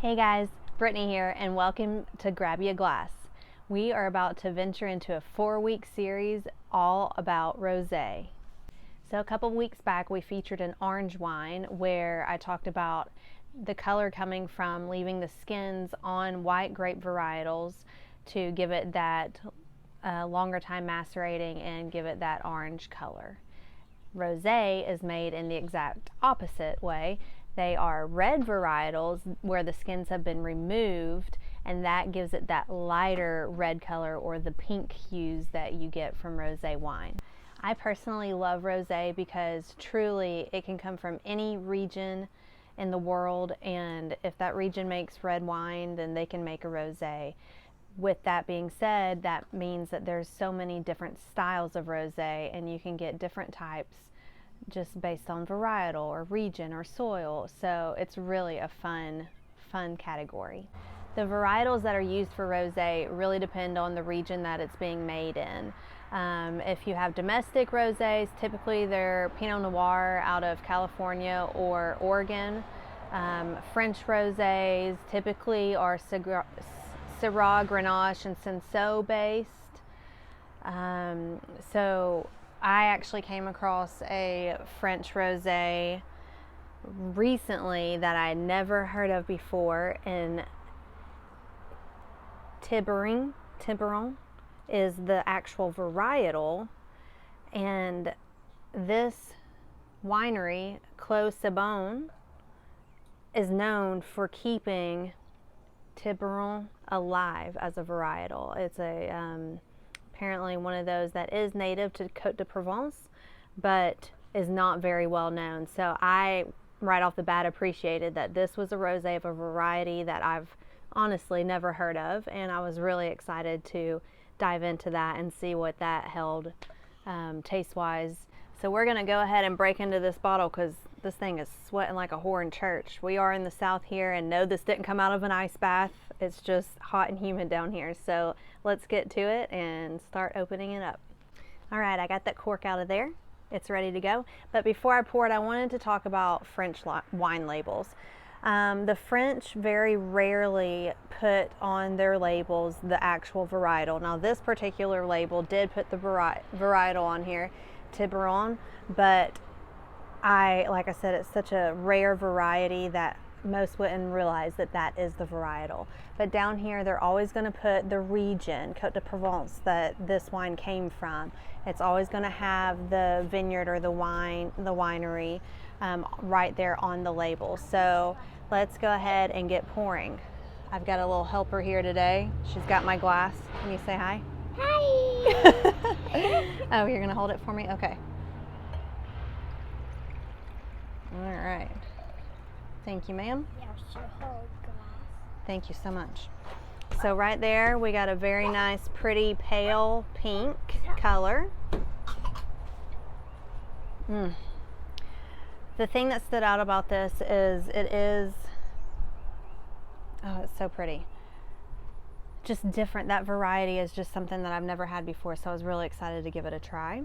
Hey guys, Brittany here, and welcome to Grab You a Glass. We are about to venture into a 4-week series all about rosé. So a couple weeks back we featured an orange wine where I talked about the color coming from leaving the skins on white grape varietals to give it that longer time macerating and give it that orange color. Rosé is made in the exact opposite way. They are red varietals where the skins have been removed, and that gives it that lighter red color or the pink hues that you get from rosé wine. I personally love rosé because truly it can come from any region in the world, and if that region makes red wine, then they can make a rosé. With that being said, that means that there's so many different styles of rosé, and you can get different types just based on varietal or region or soil. So it's really a fun category. The varietals that are used for rosé really depend on the region that it's being made in. If you have domestic rosés, typically they're Pinot Noir out of California or Oregon. French rosés typically are Syrah, Grenache, and Cinsault based. So I actually came across a French rosé recently that I had never heard of before, and Tibouren is the actual varietal, and this winery, Clos, Cibonne, is known for keeping Tibouren alive as a varietal. It's a apparently one of those that is native to Côte de Provence, but is not very well known. So I, right off the bat, appreciated that this was a rosé of a variety that I've honestly never heard of, and I was really excited to dive into that and see what that held taste-wise. So we're gonna go ahead and break into this bottle because this thing is sweating like a whore in church. We are in the South here, and no, this didn't come out of an ice bath. It's just hot and humid down here. So let's get to it and start opening it up. All right, I got that cork out of there. It's ready to go. But before I pour it, I wanted to talk about French wine labels. The French very rarely put on their labels the actual varietal. Now this particular label did put the varietal on here, Tibouren, but like I said, it's such a rare variety that most wouldn't realize that that is the varietal. But down here, they're always going to put the region, Côte de Provence, that this wine came from. It's always going to have the vineyard or the winery right there on the label. So let's go ahead and get pouring. I've got a little helper here today. She's got my glass. Can you say hi? Hi! Oh, you're going to hold it for me? Okay. All right. Thank you, ma'am. Yes, your whole glass. Thank you so much. So right there, we got a very nice, pretty pale pink color. The thing that stood out about this is oh, it's so pretty. Just different. That variety is just something that I've never had before, so I was really excited to give it a try.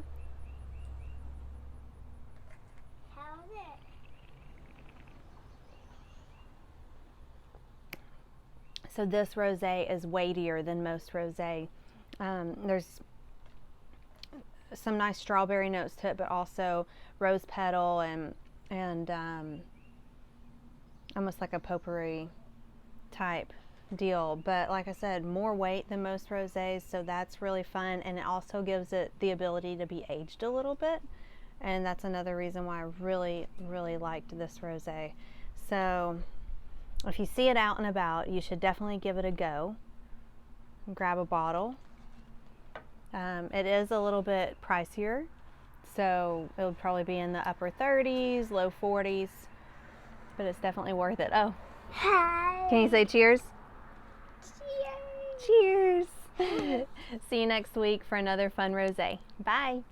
So this rosé is weightier than most rosé. There's some nice strawberry notes to it, but also rose petal and almost like a potpourri type deal. But like I said, more weight than most rosés, so that's really fun, and it also gives it the ability to be aged a little bit, and that's another reason why I really liked this rosé. So if you see it out and about, you should definitely give it a go. Grab a bottle. It is a little bit pricier, so it would probably be in the upper 30s, low 40s, but it's definitely worth it. Oh, Hi! can you say cheers? Cheers! Cheers! See you next week for another fun rosé. Bye!